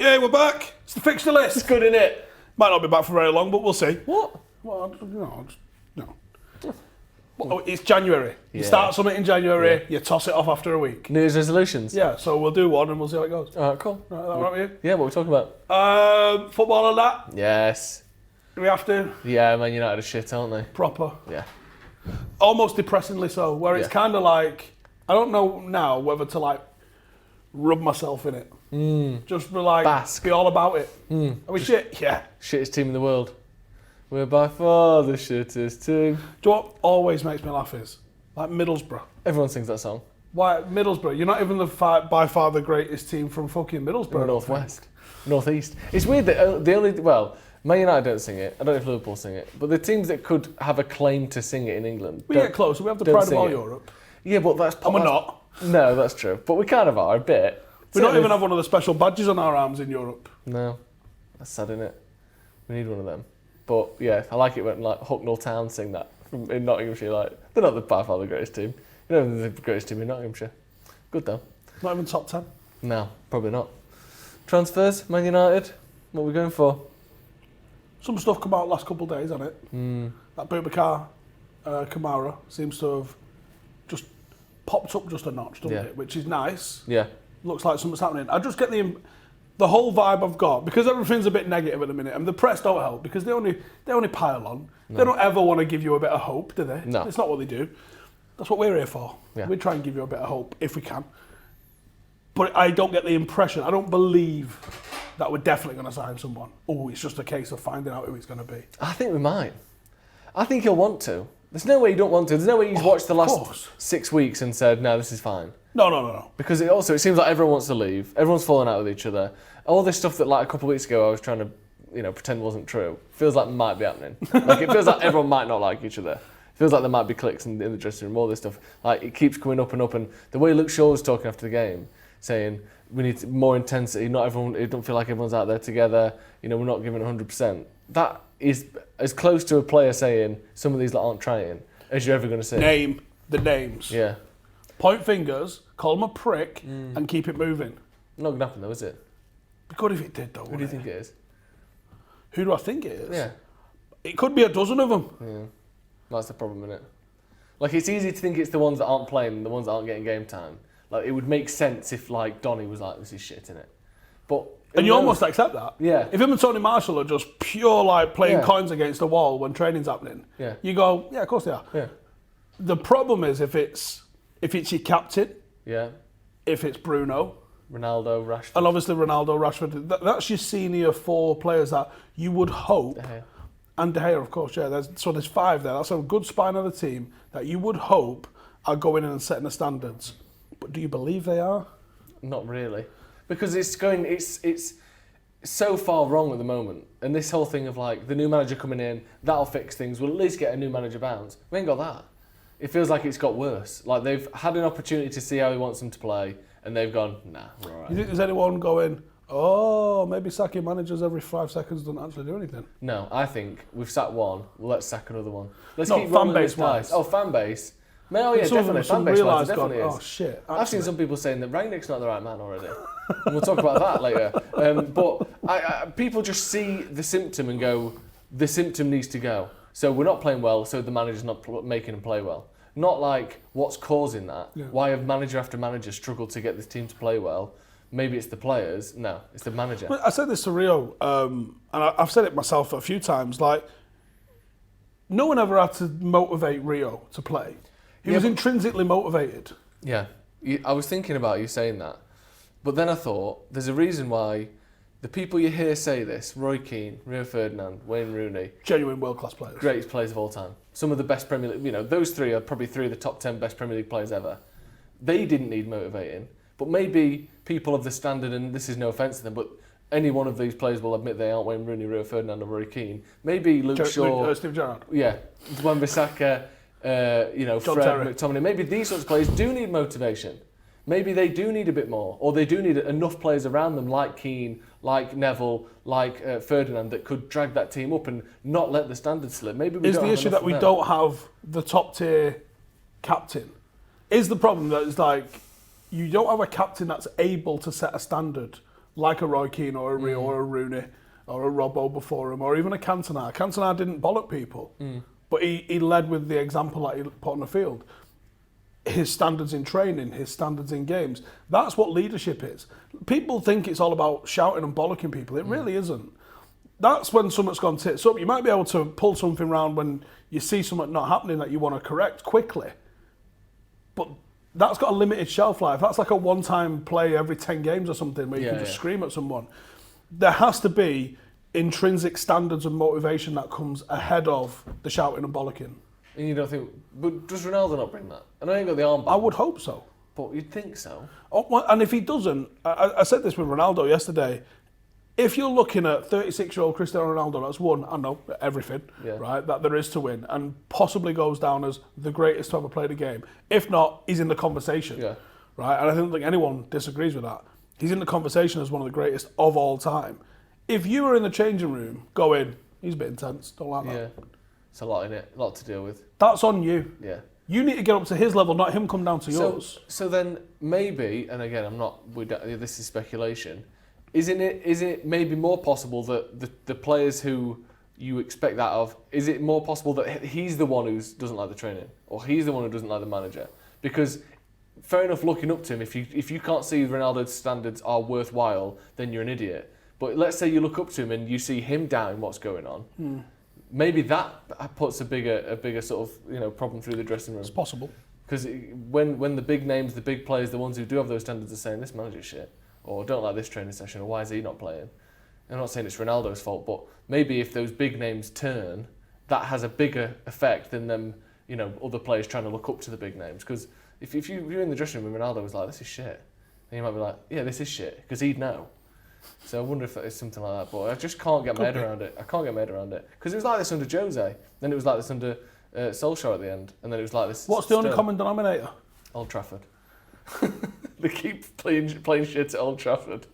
Yeah, we're back. It's the Fixture List. It's good, innit? Might not be back for very long, but we'll see. What? Well, no. Well, it's January. You Yeah. start something in January, Yeah. you toss it off after a week. New Year's resolutions? Yeah, so we'll do one and we'll see how it goes. Alright, cool. Right, that right with Yeah, what are we talking about? you? Football and that. Yes. Do we have to? Yeah, Man United are shit, aren't they? Proper. Yeah. Almost depressingly so, where it's Yeah. kind of like, I don't know now whether to like rub myself in it. Just be like, Bask. be all about it. Are we shit? Yeah. Shittest team in the world. We're by far the shittest team. Do you know what always makes me laugh is? Like Middlesbrough. Everyone sings that song. Why Middlesbrough? You're not even by far the greatest team from fucking Middlesbrough. Northwest. Northeast. It's weird that the only, well, Man United don't sing it. I don't know if Liverpool sing it. But the teams that could have a claim to sing it in England. We get closer. We have the don't pride of sing all it. Europe. Yeah, but that's... And we're not. No, that's true. But we kind of are, a bit. We don't even have one of the special badges on our arms in Europe. No. That's sad, isn't it? We need one of them. But yeah, I like it when like Hucknall Town sing that in Nottinghamshire. Like they're not by far the greatest team. You know, they're the greatest team in Nottinghamshire. Good though. Not even top 10. No, probably not. Transfers, Man United. What are we going for? Some stuff come out last couple of days, hasn't it? That Boubacar Kamara seems to have just popped up just a notch, doesn't it? Which is nice. Yeah. Looks like something's happening. I just get the whole vibe I've got, because everything's a bit negative at the minute, and the press don't help because they only pile on. No. They don't ever want to give you a bit of hope, do they? No. It's not what they do. That's what we're here for. Yeah. We try and give you a bit of hope if we can. But I don't get the impression, I don't believe that we're definitely going to sign someone. Oh, it's just a case of finding out who it's going to be. I think we might. I think he'll want to. There's no way you don't want to. There's no way he's watched the last 6 weeks and said, no, this is fine. No. Because it seems like everyone wants to leave. Everyone's falling out with each other. All this stuff that like a couple of weeks ago I was trying to, pretend wasn't true, feels like it might be happening. Like it feels like everyone might not like each other. It feels like there might be cliques in the dressing room, all this stuff. Like it keeps coming up and up. And the way Luke Shaw was talking after the game, saying we need more intensity. Not everyone. It don't feel like everyone's out there together. We're not giving 100%. That is as close to a player saying some of these that aren't trying as you're ever going to see. Name the names. Yeah. Point fingers, call him a prick, and keep it moving. Not going to happen though, is it? Be good if it did, though. Who do you think it is? Who do I think it is? Yeah. It could be a dozen of them. Yeah. That's the problem, isn't it? Like it's easy to think it's the ones that aren't playing, the ones that aren't getting game time. Like it would make sense if like Donny was like, this is shit, innit? But and you almost accept that. Yeah. If him and Tony Marshall are just pure like playing coins against the wall when training's happening, you go, yeah, of course they are. Yeah. The problem is if it's your captain, if it's Bruno, Ronaldo, Rashford, and obviously Ronaldo, Rashford. That's your senior four players that you would hope. De Gea. And De Gea, of course, yeah. There's five there. That's a good spine of the team that you would hope are going in and setting the standards. But do you believe they are? Not really, because it's so far wrong at the moment. And this whole thing of like the new manager coming in, that'll fix things. We'll at least get a new manager bounce. We ain't got that. It feels like it's got worse. Like they've had an opportunity to see how he wants them to play, and they've gone, nah, we're all right. You think there's anyone going, oh, maybe sacking managers every 5 seconds doesn't actually do anything? No, I think we've sacked one. Well, let's sack another one. Let's No, keep fan rolling base this dice. wise. Oh, fan base. Oh yeah, Some of them- definitely. some Fan base wise, realised definitely gone, is. oh, shit, I've seen some people saying that Rangnick's not the right man already. And we'll talk about that later. But people just see the symptom and go, the symptom needs to go. So we're not playing well, so the manager's not making them play well. Not like what's causing that. Yeah. Why have manager after manager struggled to get this team to play well? Maybe it's the players. No, it's the manager. I said this to Rio, and I've said it myself a few times, like, no one ever had to motivate Rio to play. He was intrinsically motivated. Yeah, I was thinking about you saying that. But then I thought, there's a reason why the people you hear say this, Roy Keane, Rio Ferdinand, Wayne Rooney, Genuine world-class players. greatest players of all time. Some of the best Premier League, those three are probably 3 of the top 10 best Premier League players ever. They didn't need motivating, but maybe people of the standard, and this is no offence to them, but any one of these players will admit they aren't Wayne Rooney, Rio Ferdinand or Roy Keane. Maybe Luke Shaw, Steve Gerrard. yeah, Wan-Bissaka, Fred, Terry. McTominay. Maybe these sorts of players do need motivation. Maybe they do need a bit more, or they do need enough players around them like Keane, like Neville, like Ferdinand that could drag that team up and not let the standard slip. Maybe we Is don't the have issue enough that we of them. don't have the top tier captain? Is the problem that it's like you don't have a captain that's able to set a standard like a Roy Keane or a Rio or a Rooney or a Robbo before him, or even a Cantona. Cantona didn't bollock people, but he led with the example that he put on the field. His standards in training, his standards in games. That's what leadership is. People think it's all about shouting and bollocking people. It really isn't. That's when something's gone tits up. You might be able to pull something round when you see something not happening that you want to correct quickly. But that's got a limited shelf life. That's like a one-time play every 10 games or something where you can just scream at someone. There has to be intrinsic standards and motivation that comes ahead of the shouting and bollocking. And you don't think, but does Ronaldo not bring that? I know he got the armband. I would hope so. But you'd think so. Oh, well, and if he doesn't, I said this with Ronaldo yesterday, if you're looking at 36-year-old Cristiano Ronaldo that's won, I know, everything, right, that there is to win, and possibly goes down as the greatest to ever play the game. If not, he's in the conversation, right? And I don't think anyone disagrees with that. He's in the conversation as one of the greatest of all time. If you were in the changing room going, he's a bit intense, don't like that. Yeah. It's a lot in it, a lot to deal with. That's on you. Yeah. You need to get up to his level, not him come down to yours. So then maybe, and again, this is speculation, is it maybe more possible that the players who you expect that of, is it more possible that he's the one who doesn't like the training, or he's the one who doesn't like the manager? Because fair enough looking up to him, if you can't see Ronaldo's standards are worthwhile, then you're an idiot. But let's say you look up to him and you see him doubting what's going on. Maybe that puts a bigger sort of problem through the dressing room. It's possible. Because when the big names, the big players, the ones who do have those standards are saying this manager's shit, or don't like this training session, or why is he not playing? I'm not saying it's Ronaldo's fault, but maybe if those big names turn, that has a bigger effect than them, other players trying to look up to the big names. Because if you're in the dressing room and Ronaldo was like, this is shit, then you might be like, yeah, this is shit, because he'd know. So I wonder if it's something like that, but I just can't get my head around it. I can't get my head around it. Because it was like this under Jose, then it was like this under Solskjaer at the end, and then it was like this... What's the only common denominator? Old Trafford. They keep playing shit at Old Trafford.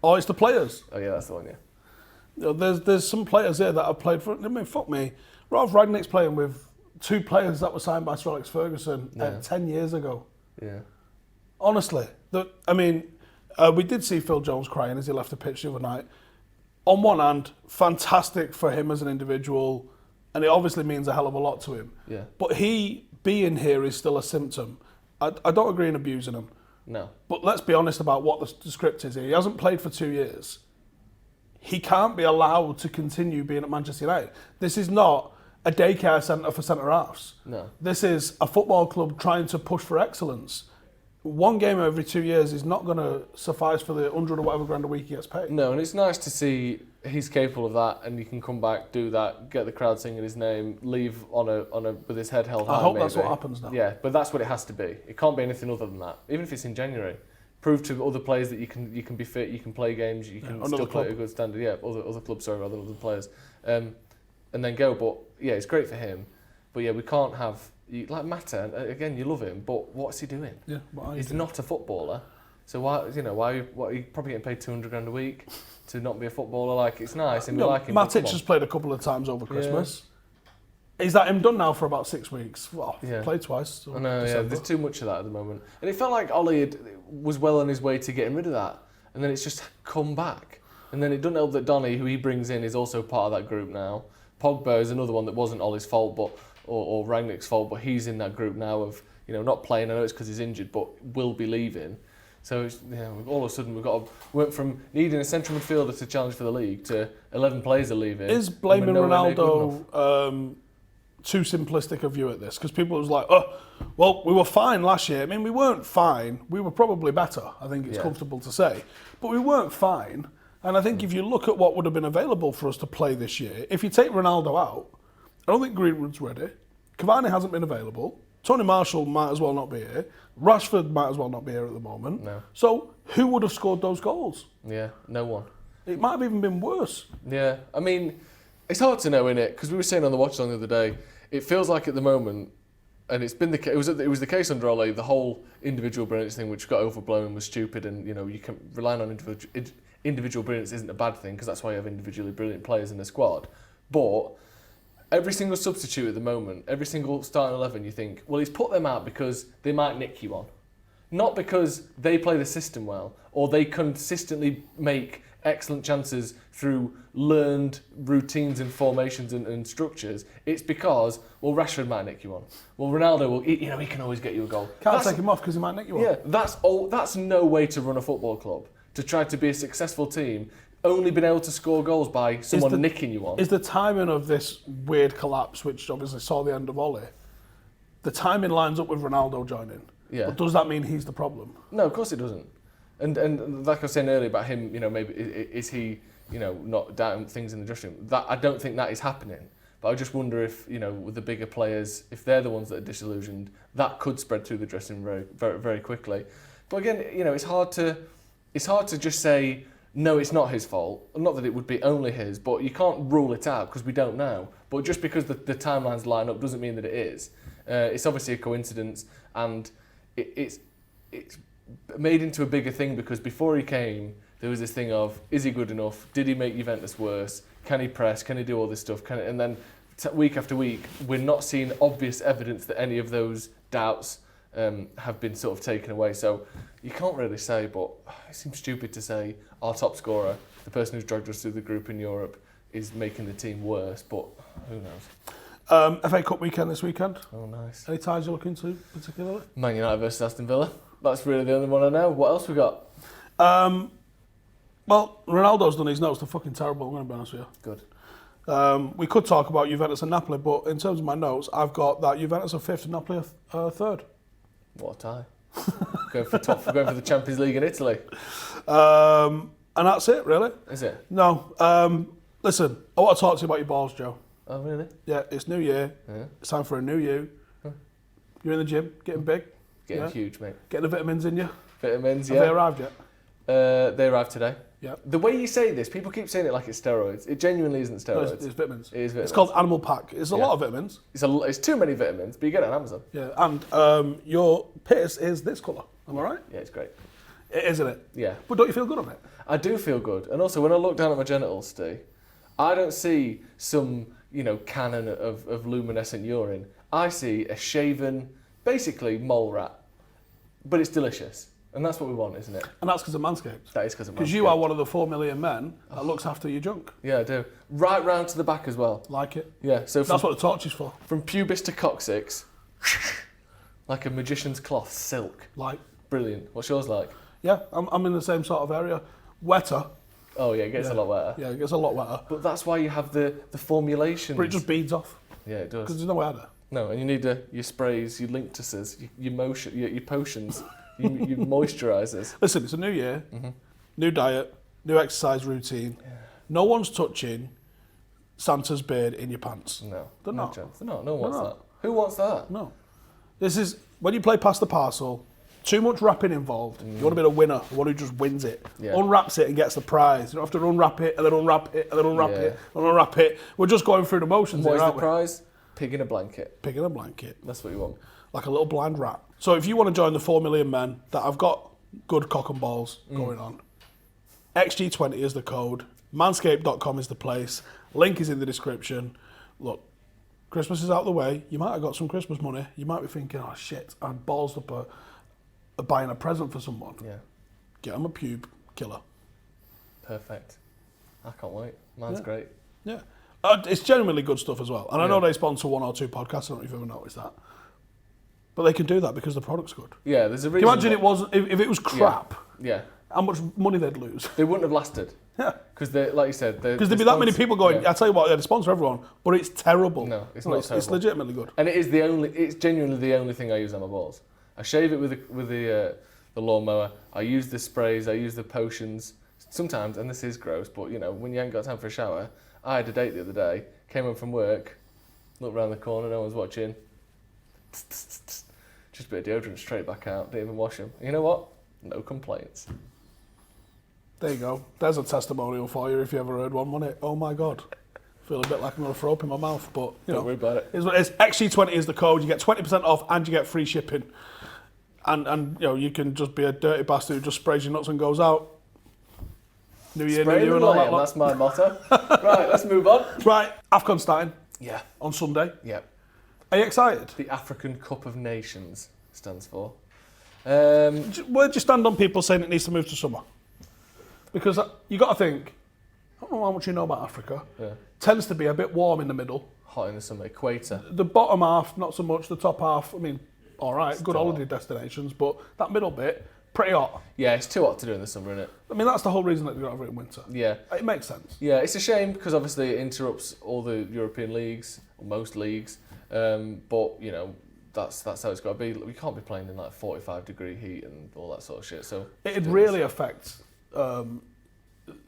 Oh, it's the players? Oh yeah, that's the one, yeah. There's some players here that have played for... I mean, fuck me. Ralph Rangnick's playing with two players that were signed by Sir Alex Ferguson 10 years ago. Yeah. Honestly. We did see Phil Jones crying as he left the pitch the other night. On one hand, fantastic for him as an individual, and it obviously means a hell of a lot to him. Yeah. But he being here is still a symptom. I don't agree in abusing him. No. But let's be honest about what the script is here. He hasn't played for 2 years. He can't be allowed to continue being at Manchester United. This is not a daycare centre for centre-halves. No. This is a football club trying to push for excellence. One game every 2 years is not going to suffice for the 100 or whatever grand a week he gets paid. No, and it's nice to see he's capable of that, and he can come back, do that, get the crowd singing his name, leave on a with his head held high. I hope that's what happens now. Yeah, but that's what it has to be. It can't be anything other than that. Even if it's in January, prove to other players that you can be fit, you can play games, you can still play at a good standard. Yeah, other clubs, sorry, rather other players, and then go. But yeah, it's great for him. But yeah, we can't have. Like Mata, again, you love him, but what's he doing? Yeah, he's not a footballer. So why are you probably getting paid 200 grand a week to not be a footballer? Like, it's nice and we like him. Matic has played a couple of times over Christmas. Yeah. Is that him done now for about 6 weeks? Well, played twice. So I know, there's too much of that at the moment. And it felt like Ollie was well on his way to getting rid of that. And then it's just come back. And then it doesn't help that Donny, who he brings in, is also part of that group now. Pogba is another one that wasn't Ollie's fault, but or Rangnick's fault, but he's in that group now of not playing. I know it's because he's injured, but will be leaving. So all of a sudden we went from needing a central midfielder to challenge for the league to 11 players are leaving. Is blaming Ronaldo too simplistic a view at this? Because people was like, oh, well, we were fine last year. I mean, we weren't fine. We were probably better. I think it's comfortable to say, but we weren't fine. And I think if you look at what would have been available for us to play this year, if you take Ronaldo out, I don't think Greenwood's ready. Cavani hasn't been available. Tony Marshall might as well not be here. Rashford might as well not be here at the moment. No. So who would have scored those goals? Yeah, no one. It might have even been worse. Yeah, I mean, it's hard to know, innit? Because we were saying on the watch along the other day, it feels like at the moment, and it's been it was the case under Ole, the whole individual brilliance thing, which got overblown and was stupid, and you can relying on individual brilliance isn't a bad thing because that's why you have individually brilliant players in the squad, but. Every single substitute at the moment, every single starting 11, you think, well, he's put them out because they might nick you on. Not because they play the system well, or they consistently make excellent chances through learned routines and formations and structures. It's because, well, Rashford might nick you one. Well, Ronaldo will, he can always get you a goal. Can't take him off because he might nick you one. Yeah, that's no way to run a football club. To try to be a successful team, only being able to score goals by someone nicking you one. Is the timing of this weird collapse, which obviously saw the end of Ole, the timing lines up with Ronaldo joining? Yeah. But does that mean he's the problem? No, of course it doesn't. And like I was saying earlier about him, maybe is he, not doubting things in the dressing room? That I don't think that is happening. But I just wonder if, with the bigger players, if they're the ones that are disillusioned, that could spread through the dressing room very, very quickly. But again, it's hard to just say no, it's not his fault. Not that it would be only his, but you can't rule it out because we don't know. But just because the timelines line up doesn't mean that it is. It's obviously a coincidence, and it's made into a bigger thing because before he came, there was this thing of, is he good enough? Did he make Juventus worse? Can he press? Can he do all this stuff? And then week after week, we're not seeing obvious evidence that any of those doubts have been sort of taken away. So you can't really say, but it seems stupid to say our top scorer, the person who's dragged us through the group in Europe, is making the team worse, but who knows? FA Cup weekend this weekend. Oh, nice. Any ties you're looking to particularly? Man United versus Aston Villa. That's really the only one I know. What else we got? Well, Ronaldo's done his notes. They're fucking terrible, I'm going to be honest with you. Good. We could talk about Juventus and Napoli, but in terms of my notes, I've got that Juventus are 5th and Napoli are 3rd. What a tie. going for the Champions League in Italy. And that's it, really. Is it? No. Listen, I want to talk to you about your balls, Joe. Oh, really? Yeah, it's New Year. Yeah. It's time for a new you. You're in the gym, getting big. Getting huge, mate. Getting the vitamins in you. Vitamins, Have they arrived yet? They arrived today. Yeah. The way you say this, people keep saying it like it's steroids. It genuinely isn't No, steroids. it's vitamins. It is vitamins. It's called Animal Pack. It's a lot of vitamins. It's too many vitamins, but you get it on Amazon. Yeah, and your piss is this colour. Am I right? Yeah, it's great. It is, isn't it? Yeah. But don't you feel good on it? I do feel good. And also, when I look down at my genitals, Steve, I don't see some, cannon of luminescent urine. I see a shaven, basically mole rat. But it's delicious. And that's what we want, isn't it? And that's because of Manscaped. That is because of Manscaped. Because you are one of the 4 million men that looks after your junk. Yeah, I do. Right round to the back as well. Like it. Yeah, so That's what the torch is for. from pubis to coccyx, like a magician's cloth, silk. Like. Brilliant. What's yours like? Yeah, I'm in the same sort of area. Wetter. Oh yeah, it gets a lot wetter. Yeah, it gets a lot wetter. But that's why you have the formulations. But it just beads off. Yeah, it does. Because there's no weather. No, and you need your sprays, your linctuses, your potions, your moisturisers. Listen, it's a new year, new diet, new exercise routine. Yeah. No one's touching Santa's beard in your pants. No. They're not. Chance. They're not. No one wants that. Who wants that? No. This is, when you play past the parcel, too much wrapping involved. You want to be the winner, one who just wins it. Yeah. Unwraps it and gets the prize. You don't have to unwrap it and then unwrap it and then unwrap it and unwrap it. We're just going through the motions What here, is aren't the we? prize? Pig in a blanket. Pig in a blanket. That's what you want. Like a little blind rat. So if you want to join the 4 million men that have got good cock and balls going on, XG20 is the code, manscaped.com is the place, link is in the description. Look, Christmas is out of the way, you might have got some Christmas money, you might be thinking, oh shit, I had balls up a buying a present for someone. Yeah. Get them a pube killer. Perfect. I can't wait. Mine's great. Yeah. It's genuinely good stuff as well. And I know they sponsor 1 or 2 podcasts, I don't know if you've ever noticed that. But they can do that because the product's good. Yeah, there's a reason. Can you imagine it wasn't, if it was crap, Yeah. how much money they'd lose? They wouldn't have lasted. Yeah. Because, like you said... Because there'd be that many people going, I tell you what, they sponsor everyone, but it's terrible. No, it's not terrible. It's legitimately good. And it's genuinely the only thing I use on my balls. I shave it with the lawnmower. I use the sprays. I use the potions. Sometimes, and this is gross, but when you ain't got time for a shower, I had a date the other day. Came home from work, looked round the corner, no one's watching. Just a bit of deodorant straight back out. Didn't even wash them. You know what? No complaints. There you go. There's a testimonial for you if you ever heard one, wasn't it? Oh my God. Feel a bit like I'm going to throw up in my mouth, but Don't worry about it. It's what it is. XG20 is the code. You get 20% off and you get free shipping. And you can just be a dirty bastard who just sprays your nuts and goes out. New year, Spray new you the and all that lion, lot. that's my motto. Right, let's move on. Right, AFCON starting Yeah. on Sunday. Yeah. Are you excited? The African Cup of Nations stands for. Where do you stand on people saying it needs to move to summer? Because you got to think, I don't know how much you know about Africa. Yeah. Tends to be a bit warm in the middle. Hot in the summer, equator. The bottom half, not so much. The top half, I mean, all right, It's good still holiday destinations, but that middle bit, pretty hot. Yeah, it's too hot to do in the summer, isn't it? I mean, that's the whole reason that they don't have it in winter. Yeah. It makes sense. Yeah, it's a shame because obviously it interrupts all the European leagues, or most leagues. But you know, that's how it's got to be. We can't be playing in like 45-degree heat and all that sort of shit. So It'd really affect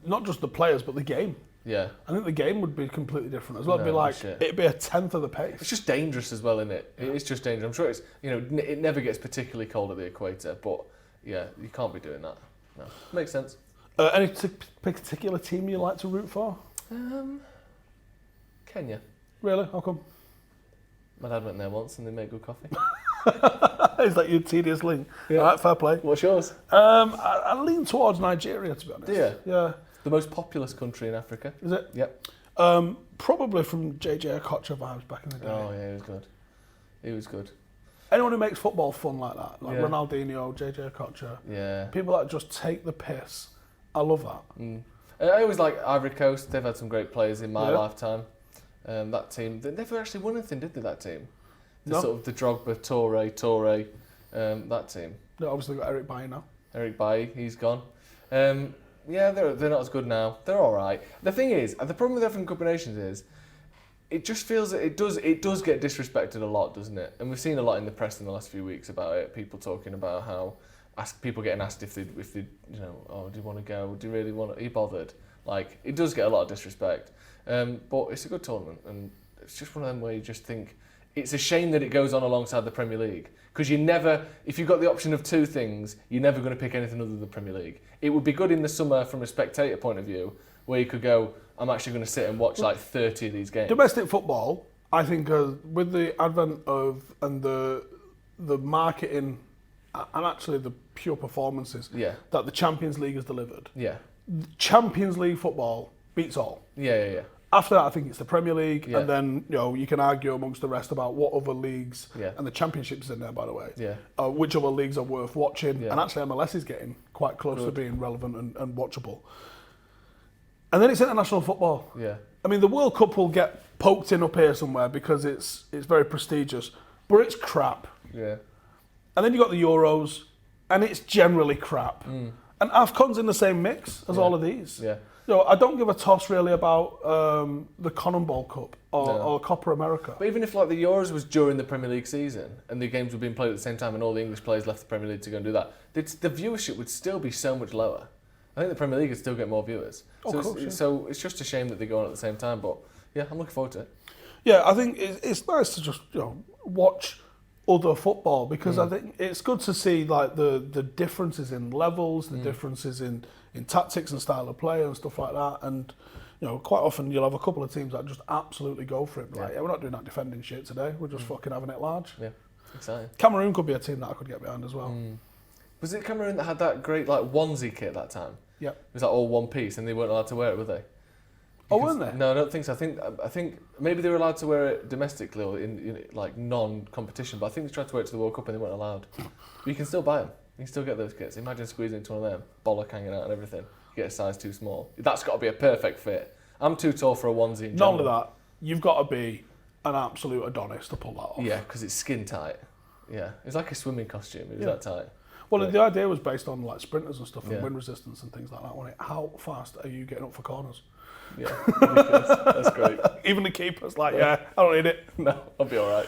not just the players but the game. Yeah. I think the game would be completely different as well. It'd No, be like shit. it'd be a tenth of the pace. It's just dangerous as well, isn't it? It's just dangerous. I'm sure it's it never gets particularly cold at the equator, but yeah, you can't be doing that. No, makes sense. Any particular team you like to root for? Kenya. Really? How come? My dad went there once and they make good coffee. Is that your tedious link? Yeah. All right, fair play. What's yours? I lean towards Nigeria, to be honest. Do you? Yeah. The most populous country in Africa. Is it? Yep. Probably from JJ Okocha vibes back in the day. Oh yeah, he was good. He was good. Anyone who makes football fun like that, like Yeah. Ronaldinho, JJ Okocha, Yeah. people that just take the piss. I love that. Mm. I always like Ivory Coast. They've had some great players in my Yeah. lifetime. That team, they never actually won anything, did they? That team, No. Sort of the Drogba, Toure, that team. They obviously got Eric Bailly now. Eric Bailly, he's gone. Yeah, they're not as good now. They're all right. The thing is, the problem with African Cup of Nations is, it just feels that it does get disrespected a lot, doesn't it? And we've seen a lot in the press in the last few weeks about it. People talking about how people getting asked if they oh, do you want to go? Do you really want to? Are you bothered? Like, it does get a lot of disrespect. But it's a good tournament, and it's just one of them where you just think it's a shame that it goes on alongside the Premier League. Because if you've got the option of two things, you're never going to pick anything other than the Premier League. It would be good in the summer from a spectator point of view, where you could go, I'm actually going to sit and watch like 30 of these games. Domestic football, I think, with the advent of and the marketing and actually the pure performances that the Champions League has delivered, Champions League football beats all. Yeah. After that, I think it's the Premier League, Yeah. and then you can argue amongst the rest about what other leagues, Yeah. and the Championship's in there, by the way. Yeah. Which other leagues are worth watching, Yeah. and actually MLS is getting quite close to being relevant and watchable. And then it's international football. Yeah. I mean, the World Cup will get poked in up here somewhere because it's very prestigious, but it's crap. Yeah. And then you've got the Euros, and it's generally crap. And AFCON's in the same mix as all of these. Yeah. I don't give a toss really about the Cannonball Cup or Copa America. But even if like the Euros was during the Premier League season and the games were being played at the same time and all the English players left the Premier League to go and do that, the viewership would still be so much lower. I think the Premier League would still get more viewers. So it's just a shame that they go on at the same time. But yeah, I'm looking forward to it. Yeah, I think it's nice to just watch other football because I think it's good to see like the differences in levels, the differences in tactics and style of play and stuff like that. And quite often you'll have a couple of teams that just absolutely go for it. Like, we're not doing that defending shit today. We're just fucking having it large. Yeah, exciting. Cameroon could be a team that I could get behind as well. Was it Cameroon that had that great like onesie kit that time? Yeah. It was like all one piece and they weren't allowed to wear it, were they? Oh, weren't they? No, I don't think so. I think maybe they were allowed to wear it domestically or in like non-competition, but I think they tried to wear it to the World Cup and they weren't allowed. But you can still buy them. You can still get those kits. Imagine squeezing into one of them, bollock hanging out and everything. You get a size too small. That's got to be a perfect fit. I'm too tall for a onesie in general. Not only that, you've got to be an absolute Adonis to pull that off. Yeah, because it's skin tight. Yeah, it's like a swimming costume. It was that tight. Well, the idea was based on like sprinters and stuff and Yeah. wind resistance and things like that. Wasn't it? How fast are you getting up for corners? Yeah, ridiculous. That's great. Even the keeper's like, I don't need it. No, I'll be all right.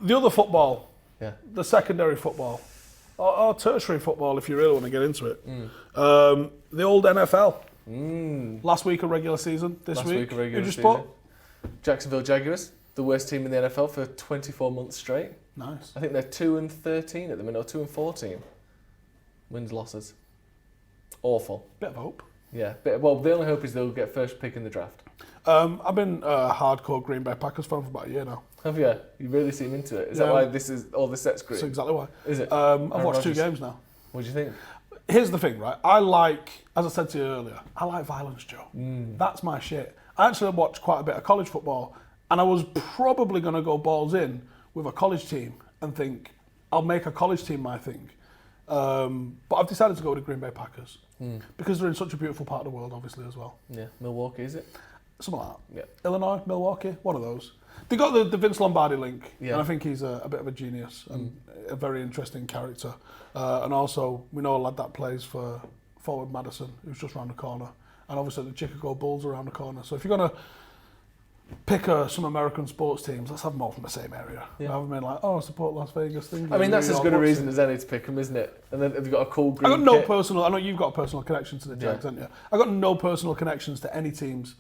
The other football, Yeah. the secondary football, or tertiary football, if you really want to get into it. The old NFL. Last week of regular season. This Last week. week of regular Who'd you season. spot? Jacksonville Jaguars, the worst team in the NFL for 24 months straight. Nice. I think they're 2-13 at the minute, or 2-14. Wins, losses. Awful. Bit of hope. Yeah. Well, the only hope is they'll get first pick in the draft. I've been a hardcore Green Bay Packers fan for about a year now. Have you? You really seem into it. Is that Yeah. why this is all the sets green? That's exactly why. Is it? I've Aaron watched 2 Rodgers. games now. What do you think? Here's the thing, right? I like, as I said to you earlier, I like violence, Joe. That's my shit. I actually watched quite a bit of college football, and I was probably going to go balls in with a college team and think, I'll make a college team my thing. But I've decided to go with the Green Bay Packers because they're in such a beautiful part of the world, obviously, as well. Yeah, Milwaukee, is it? Something like that. Yeah. Illinois, Milwaukee, one of those. They got the Vince Lombardi link, Yeah. and I think he's a bit of a genius and a very interesting character. And also, we know a lad that plays for forward Madison, who's just around the corner. And obviously, the Chicago Bulls are around the corner. So if you're going to pick some American sports teams, let's have them all from the same area. Yeah. Rather than like, I support Las Vegas thing. I mean, that's as good a reason as any to pick them, isn't it? And then they've got a cool green I got no kit. personal. I know you've got a personal connection to the Jags, haven't you? I got no personal connections to any teams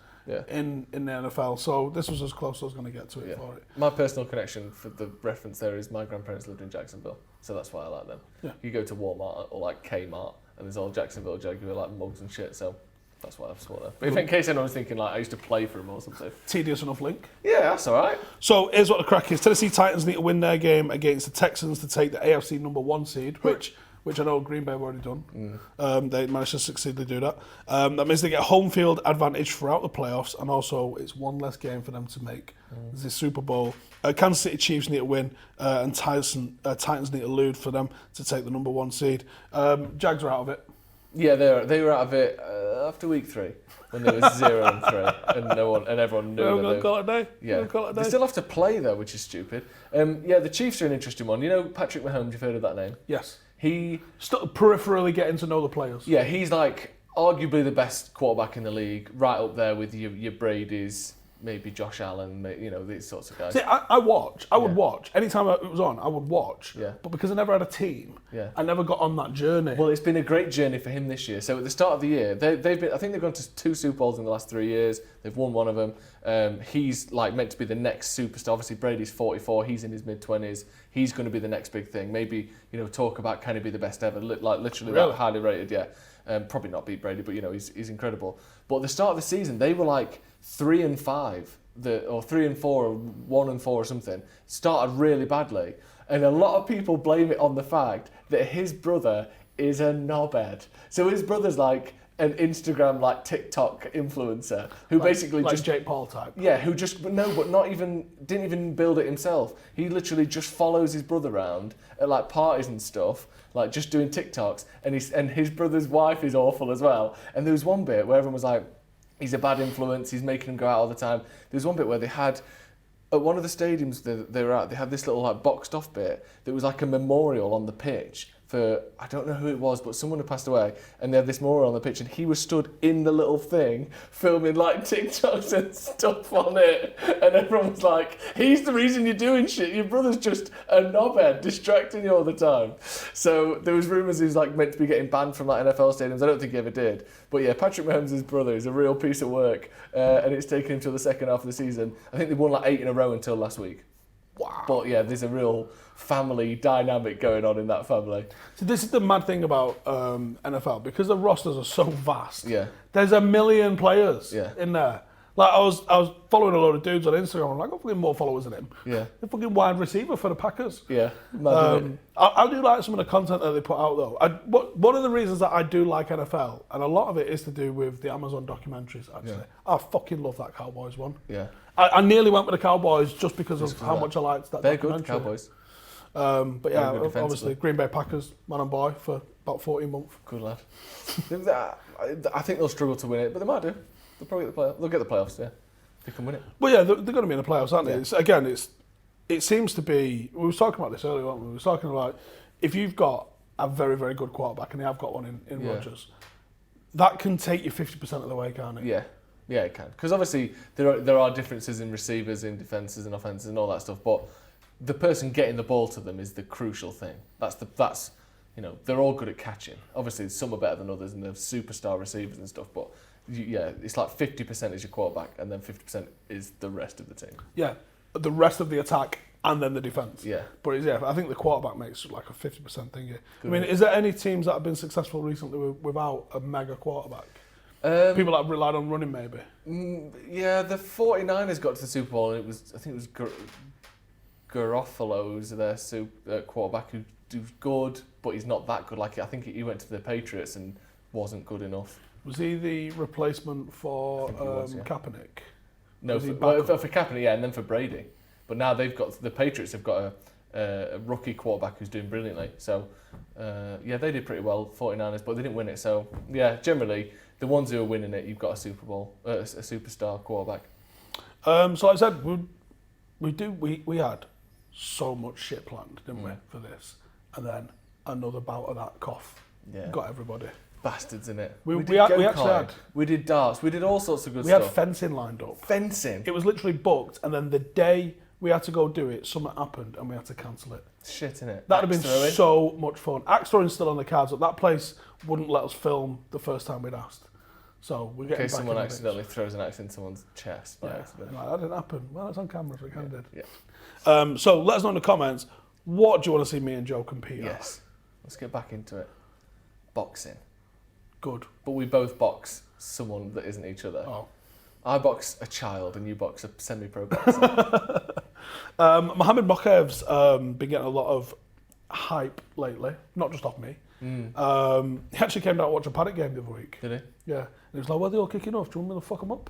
in the NFL. So this was as close as I was going to get to it for it. My personal connection for the reference there is my grandparents lived in Jacksonville, so that's why I like them. Yeah. You go to Walmart or like Kmart, and there's all Jacksonville Jaguar like mugs and shit. So that's why I support them. But if in case anyone was thinking like I used to play for them or something. Tedious enough link. Yeah, that's all right. So here's what the crack is. Tennessee Titans need to win their game against the Texans to take the AFC number 1 seed, which I know Green Bay have already done. They managed to successfully do that. That means they get home field advantage throughout the playoffs, and also it's one less game for them to make the Super Bowl. Kansas City Chiefs need to win, and Titans need to lose for them to take the number 1 seed. Jags are out of it. Yeah, they were out of it after week 3 when they were 0-3, and everyone knew We're that going to call it a day. Yeah, they still have to play though, which is stupid. The Chiefs are an interesting one. You know Patrick Mahomes, you've heard of that name? Yes. He still peripherally getting to know the players. Yeah, he's like arguably the best quarterback in the league, right up there with your Brady's, maybe Josh Allen, these sorts of guys. See, I would watch. Anytime it was on, I would watch. Yeah. But because I never had a team, I never got on that journey. Well, it's been a great journey for him this year. So at the start of the year, I think they've gone to 2 Super Bowls in the last 3 years. They've won one of them. He's like meant to be the next superstar. Obviously, Brady's 44. He's in his mid-20s. He's going to be the next big thing. Maybe talk about can he be the best ever? Literally Really? that highly rated. Yeah. Probably not beat Brady, but he's incredible. But at the start of the season, they were like 3-5, or 3-4, or 1-4 or something. Started really badly, and a lot of people blame it on the fact that his brother is a knobhead. So his brother's like an Instagram, like TikTok influencer who basically like just Jake Paul type. Yeah, who just but didn't even build it himself. He literally just follows his brother around at like parties and stuff, like just doing TikToks. And his brother's wife is awful as well. And there was one bit where everyone was like, he's a bad influence. He's making him go out all the time. There was one bit where they had at one of the stadiums they were at. They had this little like boxed off bit that was like a memorial on the pitch for, I don't know who it was, but someone had passed away, and they had this memorial on the pitch, and he was stood in the little thing filming like TikToks and stuff on it, and everyone was like, he's the reason you're doing shit, your brother's just a knobhead distracting you all the time. So there was rumours he was like meant to be getting banned from like NFL stadiums. I don't think he ever did, but yeah, Patrick Mahomes' brother is a real piece of work, and it's taken him till the second half of the season. I think they won like 8 in a row until last week. Wow. But yeah, there's a real family dynamic going on in that family. So this is the mad thing about NFL, because the rosters are so vast. Yeah. There's a million players Yeah. in there. Like I was following a load of dudes on Instagram. I'm like, I'm fucking more followers than him. Yeah. The fucking wide receiver for the Packers. Yeah. Imagine it. I do like some of the content that they put out though. One of the reasons that I do like NFL, and a lot of it is to do with the Amazon documentaries. Actually, Yeah. I fucking love that Cowboys one. Yeah. I nearly went with the Cowboys just because of how that. much I liked that They're documentary. good, Cowboys. But yeah, Very good obviously defensively. Green Bay Packers, man and boy, for about 14 months. Good lad. I think they'll struggle to win it, but they might do. They'll probably get the playoffs. They'll get the playoffs, yeah. They can win it. But yeah, they're going to be in the playoffs, aren't they? Yeah. It seems to be. We were talking about this earlier, weren't we? We were talking about if you've got a very, very good quarterback, and they have got one in Rodgers, that can take you 50% of the way, can't it? Yeah. Yeah, it can. Because obviously there are differences in receivers, in defences and offences and all that stuff, but the person getting the ball to them is the crucial thing. That's they're all good at catching. Obviously, some are better than others, and they're superstar receivers and stuff. But it's like 50% is your quarterback, and then 50% is the rest of the team. Yeah, the rest of the attack and then the defence. Yeah. But I think the quarterback makes like a 50% thing. I mean, is there any teams that have been successful recently without a mega quarterback? People that have relied on running, maybe. Yeah, the 49ers got to the Super Bowl, and I think it was Garoppolo's their quarterback who's good, but he's not that good. Like I think he went to the Patriots and wasn't good enough. Was he the replacement for was, yeah. Kaepernick? No, for Kaepernick, yeah, and then for Brady. But now the Patriots have got a rookie quarterback who's doing brilliantly. So, yeah, they did pretty well, 49ers, but they didn't win it. So, yeah, generally, the ones who are winning it, you've got a Super Bowl, a superstar quarterback. So like I said, we had so much shit planned, didn't we, for this? And then another bout of that cough got everybody. Bastards, innit? We actually had. We did darts. We did all sorts of good We stuff. had fencing lined up. Fencing? It was literally booked, and then the day we had to go do it, something happened, and we had to cancel it. Shit, innit? That would have been so much fun. Axe throwing's still on the cards, but that place wouldn't let us film the first time we'd asked. So we're getting back someone in accidentally throws an axe in someone's chest by accident. Like, that didn't happen. Well, it's on camera, so it kind of did. Yeah. So let us know in the comments, what do you want to see me and Joe compete at? Yes. Let's get back into it. Boxing. Good. But we both box someone that isn't each other. Oh. I box a child and you box a semi-pro boxer. Mohamed Mokhev's been getting a lot of hype lately, not just off me. He actually came down to watch a Paddock game the other week. Did he? Yeah. And he was like, well, they're all kicking off. Do you want me to fuck them up?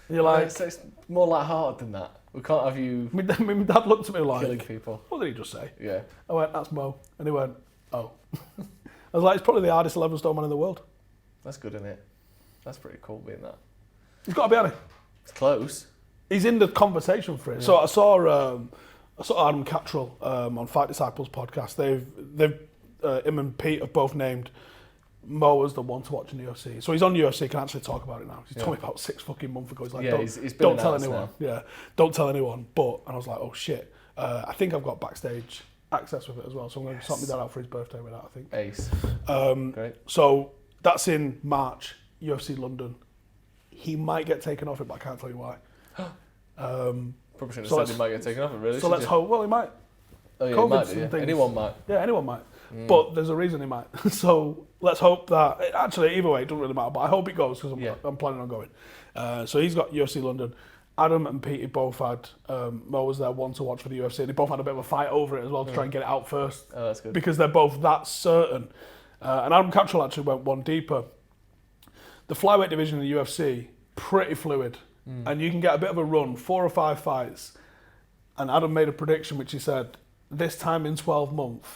And you're like... It's more light-hearted than that. We can't have you My dad looked at me like... killing people. What did he just say? Yeah. I went, that's Mo. And he went, oh. I was like, he's probably the hardest 11 stone man in the world. That's good, isn't it? That's pretty cool being that. He's got to be on it. It's close. He's in the conversation for it. Yeah. So I saw Adam Cattrall on Fight Disciples podcast. They've him and Pete have both named Mo as the one to watch in the UFC. So he's on UFC, can actually talk about it now. He told me about 6 fucking months ago. He's like, he's don't tell anyone. Now. Yeah, don't tell anyone. But, and I was like, oh shit. I think I've got backstage access with it as well. So I'm going to sort me that out for his birthday with that, I think. Ace. Great. So that's in March, UFC London. He might get taken off it, but I can't tell you why. Probably shouldn't have said he might get taken off it, really. So let's hope. Well, he might. Oh, yeah, he might do, yeah. Anyone might. Yeah, anyone might. But there's a reason he might. So let's hope that... Actually, either way, it doesn't really matter. But I hope it goes because I'm planning on going. So he's got UFC London. Adam and Pete both had... Mo was there one to watch for the UFC. And they both had a bit of a fight over it as well to try and get it out first. Oh, that's good. Because they're both that certain. And Adam Cattrall actually went one deeper. The flyweight division in the UFC, pretty fluid. And you can get a bit of a run, 4 or 5 fights. And Adam made a prediction which he said, this time in 12 months,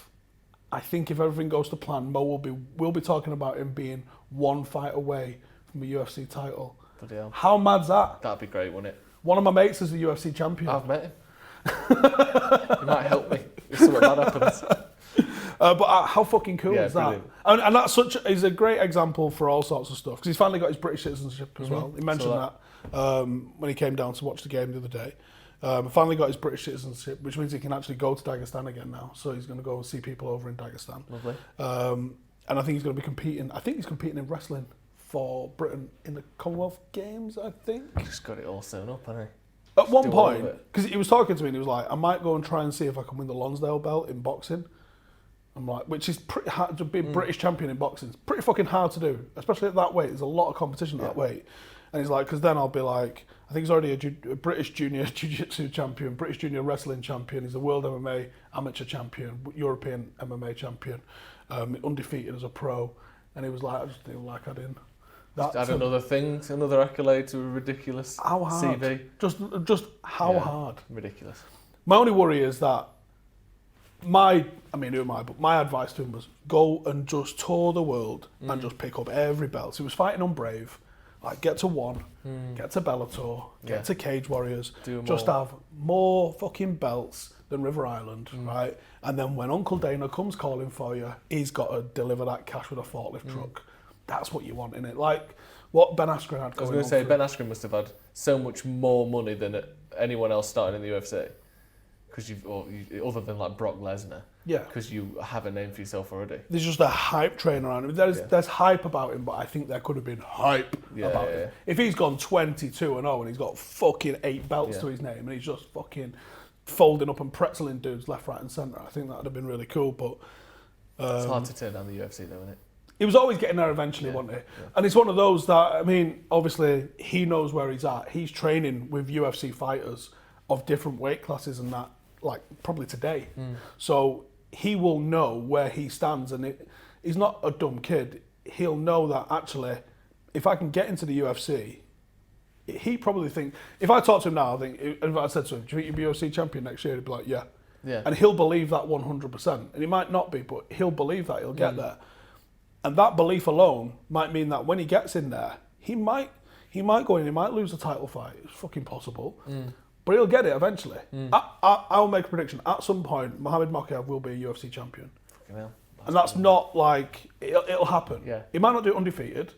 I think if everything goes to plan, Mo we'll be talking about him being 1 fight away from a UFC title. Bloody hell. How mad's that? That'd be great, wouldn't it? One of my mates is the UFC champion. I've met him. He might help me if something bad happens. But how fucking cool is that? Brilliant. And that's he's a great example for all sorts of stuff because he's finally got his British citizenship as well. He mentioned that when he came down to watch the game the other day. Finally got his British citizenship, which means he can actually go to Dagestan again now. So he's going to go and see people over in Dagestan. Lovely. And I think he's going to be competing. I think he's competing in wrestling for Britain in the Commonwealth Games, I think. He's just got it all sewn up, hasn't he? At one point, because he was talking to me and he was like, I might go and try and see if I can win the Lonsdale belt in boxing. I'm like, which is pretty hard to be a British champion in boxing. It's pretty fucking hard to do, especially at that weight. There's a lot of competition at that weight. And he's like, because then I'll be like, I think he's already a British junior jiu-jitsu champion, British junior wrestling champion. He's a world MMA amateur champion, European MMA champion, undefeated as a pro. And he was like, I just didn't like I didn't. Just add another thing, another accolade to a ridiculous how hard? CV. Just how hard? Ridiculous. My only worry is that who am I? But my advice to him was go and just tour the world and just pick up every belt. So he was fighting on Brave, like get to one, get to Bellator, get to Cage Warriors, just have more fucking belts than River Island, right? And then when Uncle Dana comes calling for you, he's got to deliver that cash with a forklift truck. That's what you want in it. Like what Ben Askren had going on. I was going to say, Ben Askren must have had so much more money than anyone else starting in the UFC. Because other than like Brock Lesnar, because you have a name for yourself already. There's just a hype train around him. There's hype about him, but I think there could have been hype about him. If he's gone 22-0 and he's got fucking 8 belts to his name and he's just fucking folding up and pretzeling dudes left, right, and centre, I think that would have been really cool. But it's hard to turn down the UFC, though, isn't it? He was always getting there eventually, wasn't he? Yeah. And it's one of those that, I mean, obviously he knows where he's at. He's training with UFC fighters of different weight classes and that. Like probably today, so he will know where he stands, and he's not a dumb kid. He'll know that actually, if I can get into the UFC, he probably think. If I talk to him now, I think if I said to him, "Do you think you'll be UFC champion next year?" He'd be like, "Yeah." Yeah. And he'll believe that 100%. And he might not be, but he'll believe that. He'll get there. And that belief alone might mean that when he gets in there, he might go in, he might lose a title fight. It's fucking possible. But he'll get it eventually. I'll make a prediction. At some point, Mohamed Mokaev will be a UFC champion. And that's not like, it'll happen. Yeah. He might not do it undefeated,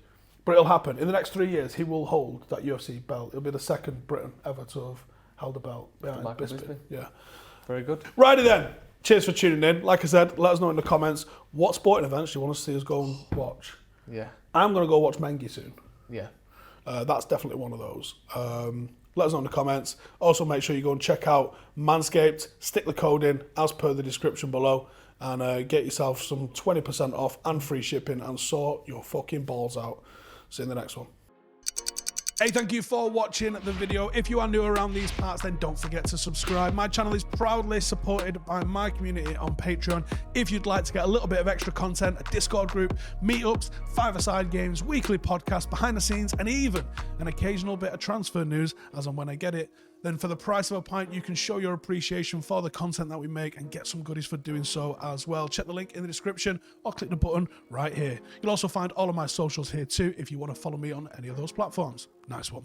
but it'll happen. In the next 3 years, he will hold that UFC belt. He'll be the second Briton ever to have held a belt behind Bisping. Yeah. Very good. Righty then. Cheers for tuning in. Like I said, let us know in the comments what sporting events you want to see us go and watch. Yeah. I'm going to go watch Mengi soon. Yeah. That's definitely one of those. Let us know in the comments. Also, make sure you go and check out Manscaped. Stick the code in as per the description below and get yourself some 20% off and free shipping and sort your fucking balls out. See you in the next one. Hey, thank you for watching the video. If you are new around these parts, then don't forget to subscribe. My channel is proudly supported by my community on Patreon. If you'd like to get a little bit of extra content, a Discord group, meetups, five-a-side games, weekly podcasts, behind the scenes, and even an occasional bit of transfer news as and when I get it, then for the price of a pint, you can show your appreciation for the content that we make and get some goodies for doing so as well. Check the link in the description or click the button right here. You'll also find all of my socials here too if you want to follow me on any of those platforms. Nice one.